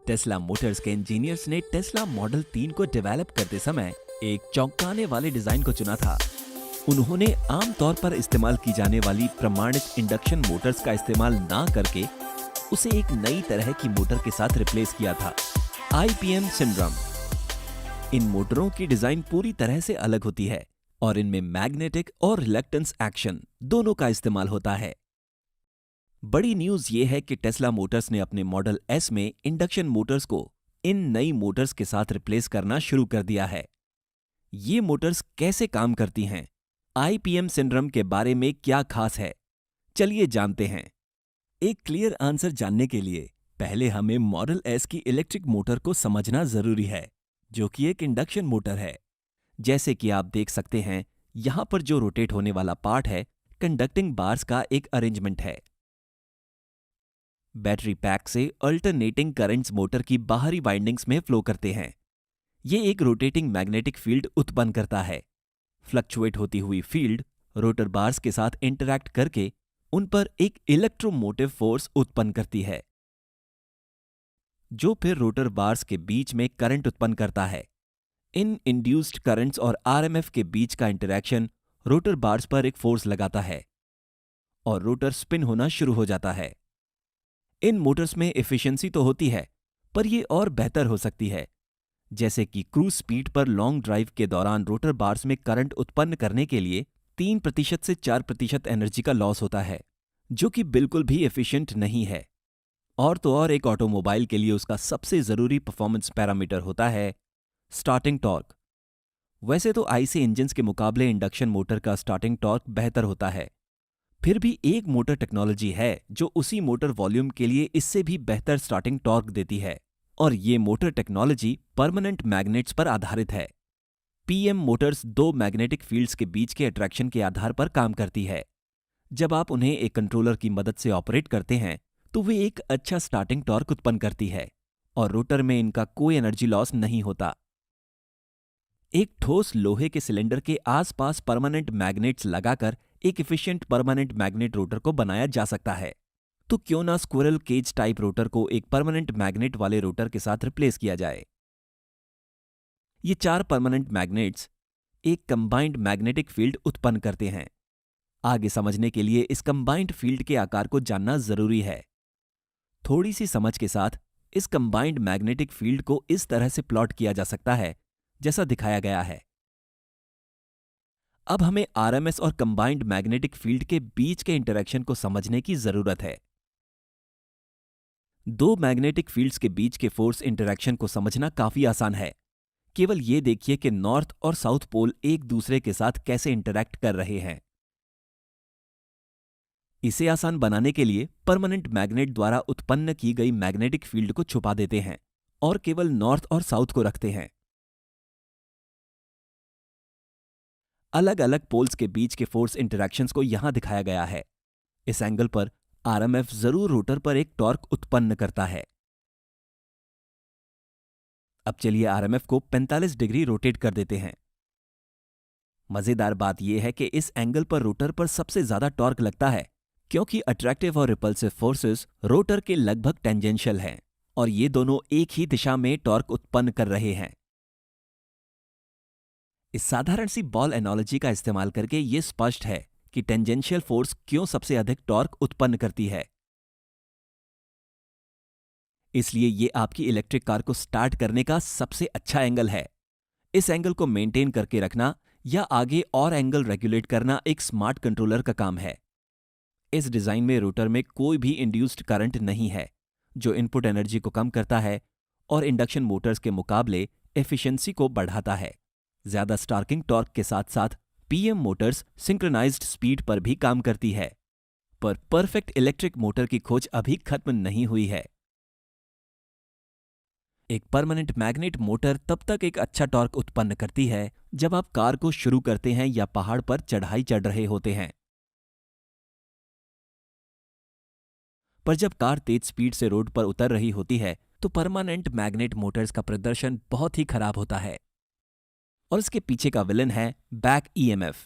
Tesla Motors के engineers ने Tesla model 3 को डेवलप करते समय एक चौंकाने वाले डिजाइन को चुना था। उन्होंने आमतौर पर इस्तेमाल की जाने वाली प्रमाणित इंडक्शन मोटर्स का इस्तेमाल ना करके उसे एक नई तरह की मोटर के साथ रिप्लेस किया था, IPM सिंड्रोम। इन मोटरों की डिजाइन पूरी तरह से अलग होती है और इनमें मैग्नेटिक और रिलक्टेंस एक्शन दोनों का इस्तेमाल होता है। बड़ी न्यूज ये है कि टेस्ला मोटर्स ने अपने मॉडल S में इंडक्शन मोटर्स को इन नई मोटर्स के साथ रिप्लेस करना शुरू कर दिया है। ये मोटर्स कैसे काम करती हैं? IPM सिंड्रोम के बारे में क्या खास है? चलिए जानते हैं। एक क्लियर आंसर जानने के लिए पहले हमें मॉडल S की इलेक्ट्रिक मोटर को समझना जरूरी है, जो कि एक इंडक्शन मोटर है। जैसे कि आप देख सकते हैं, यहां पर जो रोटेट होने वाला पार्ट है, कंडक्टिंग बार्स का एक अरेंजमेंट है। बैटरी पैक से अल्टरनेटिंग करंट्स मोटर की बाहरी वाइंडिंग्स में फ्लो करते हैं। ये एक रोटेटिंग मैग्नेटिक फील्ड उत्पन्न करता है। फ्लक्चुएट होती हुई फील्ड रोटर बार्स के साथ इंटरैक्ट करके उन पर एक इलेक्ट्रोमोटिव फोर्स उत्पन्न करती है, जो फिर रोटर बार्स के बीच में करंट उत्पन्न करता है। इन इंड्यूस्ड करंट्स और RMF के बीच का इंटरैक्शन रोटर बार्स पर एक फोर्स लगाता है और रोटर स्पिन होना शुरू हो जाता है। इन मोटर्स में एफिशिएंसी तो होती है, पर यह और बेहतर हो सकती है। जैसे कि क्रूज स्पीड पर लॉन्ग ड्राइव के दौरान रोटर बार्स में करंट उत्पन्न करने के लिए 3% से 4% एनर्जी का लॉस होता है, जो कि बिल्कुल भी एफिशिएंट नहीं है। और तो और एक ऑटोमोबाइल के लिए उसका सबसे जरूरी परफॉर्मेंस पैरामीटर होता है स्टार्टिंग टॉर्क। वैसे तो IC इंजन्स के मुकाबले इंडक्शन मोटर का स्टार्टिंग टॉर्क बेहतर होता है, फिर भी एक मोटर टेक्नोलॉजी है जो उसी मोटर वॉल्यूम के लिए इससे भी बेहतर स्टार्टिंग टॉर्क देती है, और ये मोटर टेक्नोलॉजी परमानेंट मैग्नेट्स पर आधारित है। PM मोटर्स दो मैग्नेटिक फील्ड्स के बीच के अट्रैक्शन के आधार पर काम करती है। जब आप उन्हें एक कंट्रोलर की मदद से ऑपरेट करते हैं तो वे एक अच्छा स्टार्टिंग टॉर्क उत्पन्न करती है और रोटर में इनका कोई एनर्जी लॉस नहीं होता। एक ठोस लोहे के सिलेंडर के आसपास परमानेंट मैग्नेट्स लगाकर एक एफिशिएंट परमानेंट मैग्नेट रोटर को बनाया जा सकता है। तो क्यों ना स्क्विरल केज टाइप रोटर को एक परमानेंट मैग्नेट वाले रोटर के साथ रिप्लेस किया जाए। ये 4 परमानेंट मैग्नेट्स एक कंबाइंड मैग्नेटिक फील्ड उत्पन्न करते हैं। आगे समझने के लिए इस कंबाइंड फील्ड के आकार को जानना जरूरी है। थोड़ी सी समझ के साथ इस कंबाइंड मैग्नेटिक फील्ड को इस तरह से प्लॉट किया जा सकता है जैसा दिखाया गया है। अब हमें RMS और कंबाइंड मैग्नेटिक फील्ड के बीच के इंटरैक्शन को समझने की जरूरत है। दो मैग्नेटिक फील्ड्स के बीच के फोर्स इंटरैक्शन को समझना काफी आसान है। केवल ये देखिए कि नॉर्थ और साउथ पोल एक दूसरे के साथ कैसे इंटरैक्ट कर रहे हैं। इसे आसान बनाने के लिए परमानेंट मैग्नेट द्वारा उत्पन्न की गई मैग्नेटिक फील्ड को छुपा देते हैं और केवल नॉर्थ और साउथ को रखते हैं। अलग अलग पोल्स के बीच के फोर्स इंटरैक्शंस को यहां दिखाया गया है। इस एंगल पर RMF जरूर रोटर पर एक टॉर्क उत्पन्न करता है। अब चलिए RMF को 45 डिग्री रोटेट कर देते हैं। मजेदार बात यह है कि इस एंगल पर रोटर पर सबसे ज्यादा टॉर्क लगता है, क्योंकि अट्रैक्टिव और रिपल्सिव फोर्सेस रोटर के लगभग टेंजेंशियल हैं और ये दोनों एक ही दिशा में टॉर्क उत्पन्न कर रहे हैं। इस साधारण सी बॉल एनालॉजी का इस्तेमाल करके यह स्पष्ट है कि टेंजेंशियल फोर्स क्यों सबसे अधिक टॉर्क उत्पन्न करती है। इसलिए यह आपकी इलेक्ट्रिक कार को स्टार्ट करने का सबसे अच्छा एंगल है। इस एंगल को मेंटेन करके रखना या आगे और एंगल रेगुलेट करना एक स्मार्ट कंट्रोलर का काम है। इस डिजाइन में रोटर में कोई भी इंड्यूस्ड करंट नहीं है, जो इनपुट एनर्जी को कम करता है और इंडक्शन मोटर्स के मुकाबले एफिशिएंसी को बढ़ाता है। ज्यादा स्टार्किंग टॉर्क के साथ साथ PM मोटर्स सिंक्रोनाइज्ड स्पीड पर भी काम करती है, पर परफेक्ट इलेक्ट्रिक मोटर की खोज अभी खत्म नहीं हुई है। एक परमानेंट मैग्नेट मोटर तब तक एक अच्छा टॉर्क उत्पन्न करती है जब आप कार को शुरू करते हैं या पहाड़ पर चढ़ाई चढ़ रहे होते हैं। पर जब कार तेज स्पीड से रोड पर उतर रही होती है तो परमानेंट मैग्नेट मोटर्स का प्रदर्शन बहुत ही खराब होता है, और इसके पीछे का विलन है बैक EMF।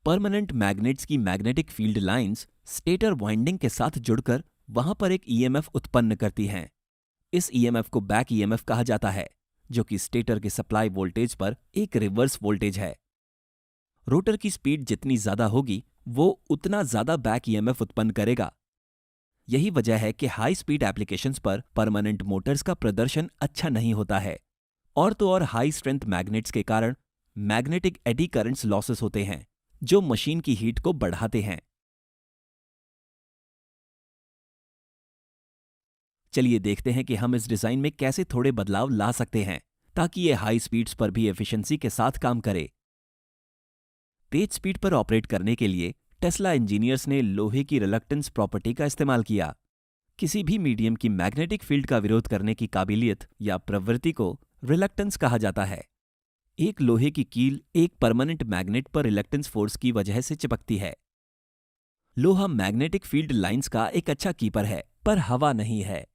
परमानेंट मैग्नेट्स की magnetic field lines stator winding के साथ जुड़कर वहां पर एक EMF उत्पन्न करती हैं। इस ईएमएफ को बैक ईएमएफ कहा जाता है, जो कि स्टेटर के सप्लाई वोल्टेज पर एक रिवर्स वोल्टेज है। रोटर की स्पीड जितनी ज्यादा होगी वो उतना ज्यादा बैक ईएमएफ उत्पन्न करेगा। यही वजह है कि हाई स्पीड एप्लीकेशंस पर परमानेंट मोटर्स का प्रदर्शन अच्छा नहीं होता है, और तो और हाई स्ट्रेंथ मैग्नेट्स के कारण मैग्नेटिक एडी करंट्स लॉसेस होते हैं, जो मशीन की हीट को बढ़ाते हैं। चलिए देखते हैं कि हम इस डिजाइन में कैसे थोड़े बदलाव ला सकते हैं ताकि ये हाई स्पीड्स पर भी एफिशिएंसी के साथ काम करे। तेज स्पीड पर ऑपरेट करने के लिए टेस्ला इंजीनियर्स ने लोहे की रिलक्टेंस प्रॉपर्टी का इस्तेमाल किया। किसी भी मीडियम की मैग्नेटिक फील्ड का विरोध करने की काबिलियत या प्रवृत्ति को रिलक्टेंस कहा जाता है। एक लोहे की कील एक परमानेंट मैग्नेट पर रिलक्टेंस फोर्स की वजह से चिपकती है। लोहा मैग्नेटिक फील्ड लाइंस का एक अच्छा कीपर है, पर हवा नहीं है।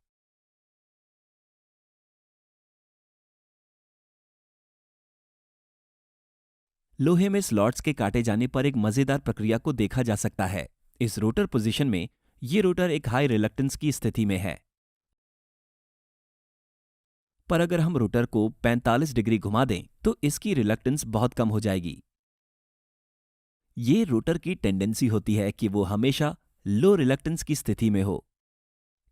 लोहे में स्लॉट्स के काटे जाने पर एक मजेदार प्रक्रिया को देखा जा सकता है। इस रोटर पोजीशन में ये रोटर एक हाई रिलक्टेंस की स्थिति में है, पर अगर हम रोटर को 45 डिग्री घुमा दें तो इसकी रिलक्टेंस बहुत कम हो जाएगी। ये रोटर की टेंडेंसी होती है कि वो हमेशा लो रिलक्टेंस की स्थिति में हो।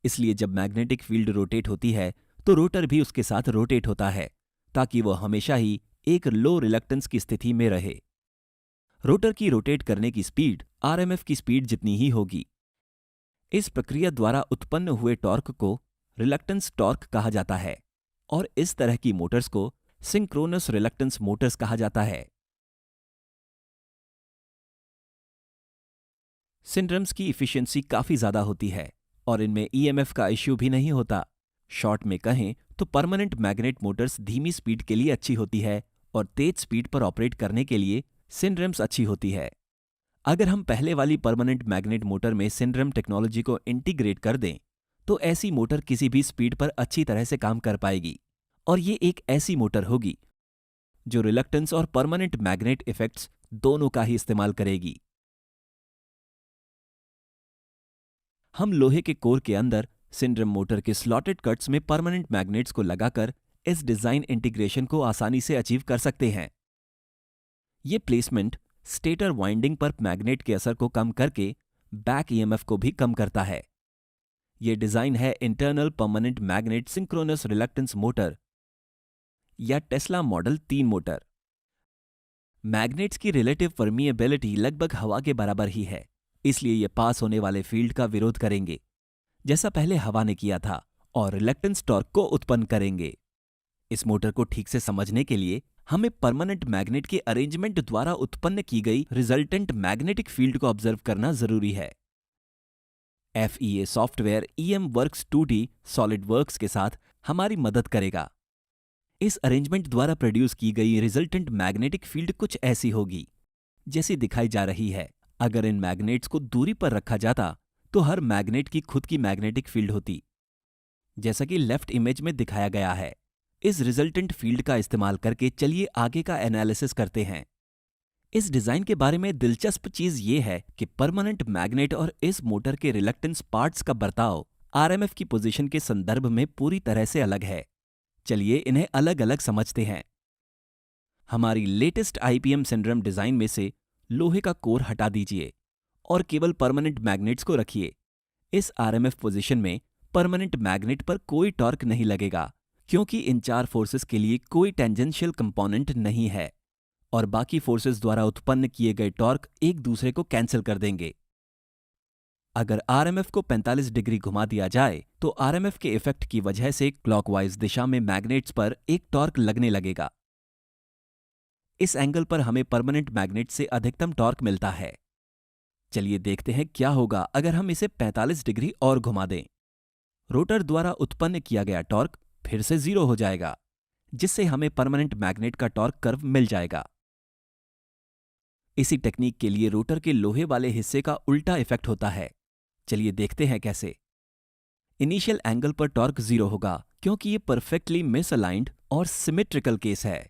इसलिए जब मैग्नेटिक फील्ड रोटेट होती है तो रोटर भी उसके साथ रोटेट होता है, ताकि वो हमेशा ही एक लो रिलक्टेंस की स्थिति में रहे। रोटर की रोटेट करने की स्पीड आरएमएफ की स्पीड जितनी ही होगी। इस प्रक्रिया द्वारा उत्पन्न हुए टॉर्क को रिलक्टेंस टॉर्क कहा जाता है, और इस तरह की मोटर्स को सिंक्रोनस रिलक्टेंस मोटर्स कहा जाता है। सिंड्रम्स की इफिशियंसी काफी ज्यादा होती है और इनमें ईएमएफ का इश्यू भी नहीं होता। शॉर्ट में कहें तो परमानेंट मैग्नेट मोटर्स धीमी स्पीड के लिए अच्छी होती है और तेज स्पीड पर ऑपरेट करने के लिए सिंड्रम्स अच्छी होती है। अगर हम पहले वाली परमानेंट मैग्नेट मोटर में सिंड्रम टेक्नोलॉजी को इंटीग्रेट कर दें तो ऐसी मोटर किसी भी स्पीड पर अच्छी तरह से काम कर पाएगी, और ये एक ऐसी मोटर होगी जो रिलक्टेंस और परमानेंट मैग्नेट इफेक्ट्स दोनों का ही इस्तेमाल करेगी। हम लोहे के कोर के अंदर सिंड्रम मोटर के स्लॉटेड कट्स में परमानेंट मैग्नेट्स को लगाकर इस डिजाइन इंटीग्रेशन को आसानी से अचीव कर सकते हैं। ये प्लेसमेंट स्टेटर वाइंडिंग पर मैग्नेट के असर को कम करके बैक ईएमएफ को भी कम करता है। ये डिजाइन है internal permanent magnet synchronous reluctance motor या टेस्ला मॉडल 3 मोटर। मैग्नेट्स की रिलेटिव परमिएबिलिटी लगभग हवा के बराबर ही है, इसलिए ये पास होने वाले फील्ड का विरोध करेंगे जैसा पहले हवा ने किया था, और रिलक्टेंस टॉर्क को उत्पन्न करेंगे। इस मोटर को ठीक से समझने के लिए हमें परमानेंट मैग्नेट के अरेंजमेंट द्वारा उत्पन्न की गई रिजल्टेंट मैग्नेटिक फील्ड को ऑब्जर्व करना जरूरी है। FEA software EMWorks 2D SolidWorks के साथ हमारी मदद करेगा। इस अरेंजमेंट द्वारा प्रोड्यूस की गई रिजल्टेंट मैग्नेटिक फील्ड कुछ ऐसी होगी जैसी दिखाई जा रही है। अगर इन मैग्नेट्स को दूरी पर रखा जाता तो हर मैग्नेट की खुद की मैग्नेटिक फील्ड होती, जैसा कि लेफ्ट इमेज में दिखाया गया है। इस रिजल्टेंट फील्ड का इस्तेमाल करके चलिए आगे का एनालिसिस करते हैं। इस डिजाइन के बारे में दिलचस्प चीज ये है कि परमानेंट मैग्नेट और इस मोटर के रिलक्टेंस पार्ट्स का बर्ताव आरएमएफ की पोजीशन के संदर्भ में पूरी तरह से अलग है। चलिए इन्हें अलग अलग समझते हैं। हमारी लेटेस्ट आईपीएम सिंड्रम डिजाइन में से लोहे का कोर हटा दीजिए और केवल परमानेंट मैग्नेट्स को रखिए। इस आरएमएफ पोजीशन में परमानेंट मैग्नेट पर कोई टॉर्क नहीं लगेगा, क्योंकि इन 4 फोर्सेस के लिए कोई टेंजेंशियल कंपोनेंट नहीं है और बाकी फोर्सेस द्वारा उत्पन्न किए गए टॉर्क एक दूसरे को कैंसिल कर देंगे। अगर आरएमएफ को 45 डिग्री घुमा दिया जाए तो आरएमएफ के इफेक्ट की वजह से क्लॉकवाइज दिशा में मैग्नेट्स पर एक टॉर्क लगने लगेगा। इस एंगल पर हमें परमानेंट मैग्नेट से अधिकतम टॉर्क मिलता है। चलिए देखते हैं क्या होगा अगर हम इसे 45 डिग्री और घुमा दें। रोटर द्वारा उत्पन्न किया गया टॉर्क फिर से 0 हो जाएगा, जिससे हमें परमानेंट मैग्नेट का टॉर्क कर्व मिल जाएगा। इसी टेक्निक के लिए रोटर के लोहे वाले हिस्से का उल्टा इफेक्ट होता है। चलिए देखते हैं कैसे। इनिशियल एंगल पर टॉर्क 0 होगा, क्योंकि ये परफेक्टली मिसअलाइंड और सिमेट्रिकल केस है।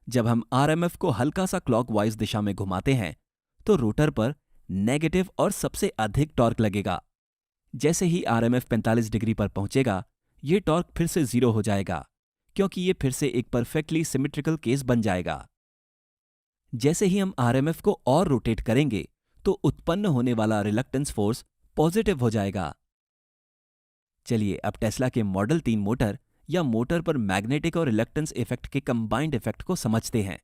जब हम आरएमएफ को हल्का सा क्लॉकवाइज दिशा में घुमाते हैं तो रोटर पर नेगेटिव और सबसे अधिक टॉर्क लगेगा। जैसे ही आरएमएफ 45 डिग्री पर पहुंचेगा, ये टॉर्क फिर से 0 हो जाएगा, क्योंकि ये फिर से एक परफेक्टली सिमेट्रिकल केस बन जाएगा। जैसे ही हम आरएमएफ को और रोटेट करेंगे तो उत्पन्न होने वाला रिलक्टेंस फोर्स पॉजिटिव हो जाएगा। चलिए अब टेस्ला के मॉडल 3 मोटर या मोटर पर मैग्नेटिक और रिलक्टेंस इफेक्ट के कंबाइंड इफेक्ट को समझते हैं।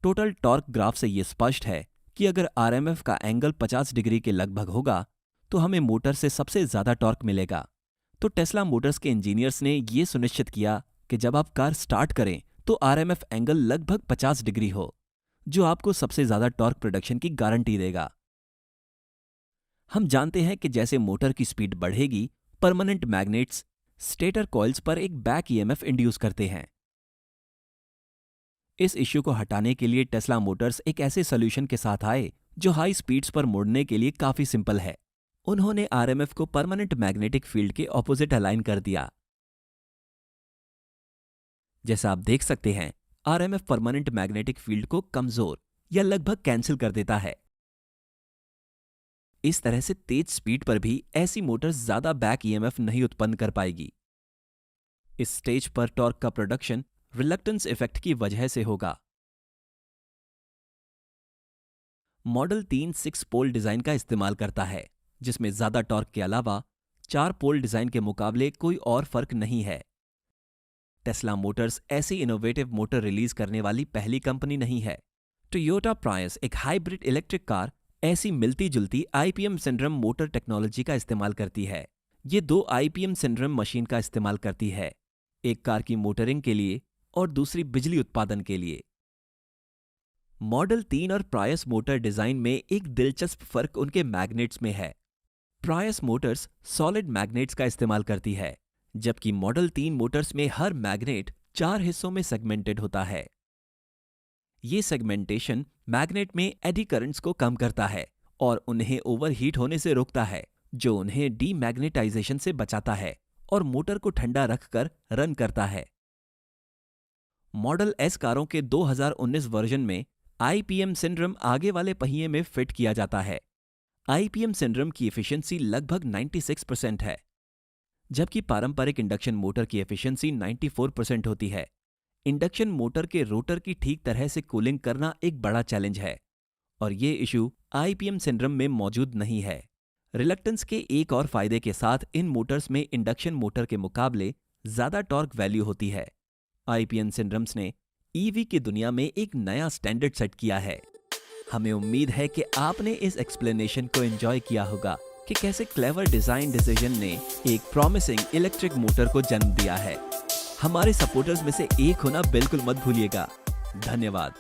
टोटल टॉर्क ग्राफ से यह स्पष्ट है कि अगर आरएमएफ का एंगल 50 डिग्री के लगभग होगा तो हमें मोटर से सबसे ज्यादा टॉर्क मिलेगा। तो टेस्ला मोटर्स के इंजीनियर्स ने यह सुनिश्चित किया कि जब आप कार स्टार्ट करें तो आरएमएफ एंगल लगभग 50 डिग्री हो, जो आपको सबसे ज्यादा टॉर्क प्रोडक्शन की गारंटी देगा। हम जानते हैं कि जैसे मोटर की स्पीड बढ़ेगी, परमानेंट मैग्नेट्स स्टेटर कॉइल्स पर एक बैक ईएमएफ इंड्यूस करते हैं। इस इश्यू को हटाने के लिए टेस्ला मोटर्स एक ऐसे सॉल्यूशन के साथ आए जो हाई स्पीड्स पर मोड़ने के लिए काफी सिंपल है। उन्होंने आरएमएफ को परमानेंट मैग्नेटिक फील्ड के ऑपोजिट अलाइन कर दिया। जैसा आप देख सकते हैं, आरएमएफ परमानेंट मैग्नेटिक फील्ड को कमजोर या लगभग कैंसिल कर देता है। इस तरह से तेज स्पीड पर भी ऐसी मोटर्स ज्यादा बैक ईएमएफ नहीं उत्पन्न कर पाएगी। इस स्टेज पर टॉर्क का प्रोडक्शन रिलक्टेंस इफेक्ट की वजह से होगा। मॉडल 3 6 पोल डिजाइन का इस्तेमाल करता है, जिसमें ज्यादा टॉर्क के अलावा 4 पोल डिजाइन के मुकाबले कोई और फर्क नहीं है। टेस्ला मोटर्स ऐसी इनोवेटिव मोटर रिलीज करने वाली पहली कंपनी नहीं है। टोयोटा प्रायस एक हाइब्रिड इलेक्ट्रिक कार ऐसी मिलती जुलती आईपीएम सिंड्रोम मोटर टेक्नोलॉजी का इस्तेमाल करती है। ये 2 आईपीएम सिंड्रोम मशीन का इस्तेमाल करती है, एक कार की मोटरिंग के लिए और दूसरी बिजली उत्पादन के लिए। मॉडल 3 और प्रायस मोटर डिजाइन में एक दिलचस्प फर्क उनके मैग्नेट्स में है। प्रायस मोटर्स सॉलिड मैग्नेट्स का इस्तेमाल करती है, जबकि मॉडल 3 मोटर्स में हर मैग्नेट 4 हिस्सों में सेगमेंटेड होता है। ये सेगमेंटेशन मैग्नेट में एडी करंट्स को कम करता है और उन्हें ओवरहीट होने से रोकता है, जो उन्हें डीमैग्नेटाइजेशन से बचाता है और मोटर को ठंडा रखकर रन करता है। मॉडल एस कारों के 2019 वर्जन में आईपीएम सिंड्रोम आगे वाले पहिए में फिट किया जाता है। आईपीएम सिंड्रोम की एफिशिएंसी लगभग 96% है, जबकि पारंपरिक इंडक्शन मोटर की एफिशिएंसी 94% होती है। इंडक्शन मोटर के रोटर की ठीक तरह से कूलिंग करना एक बड़ा चैलेंज है और ये इशू आईपीएम सिंड्रोम में मौजूद नहीं है। रिलक्टेंस के एक और फायदे के साथ इन मोटर्स में इंडक्शन मोटर के मुकाबले ज्यादा टॉर्क वैल्यू होती है। आईपीएम सिंड्रोम्स ने ईवी की दुनिया में एक नया स्टैंडर्ड सेट किया है। हमें उम्मीद है कि आपने इस एक्सप्लेनेशन को एंजॉय किया होगा कि कैसे क्लेवर डिजाइन डिसीजन ने एक प्रॉमिसिंग इलेक्ट्रिक मोटर को जन्म दिया है। हमारे सपोर्टर्स में से एक होना बिल्कुल मत भूलिएगा। धन्यवाद।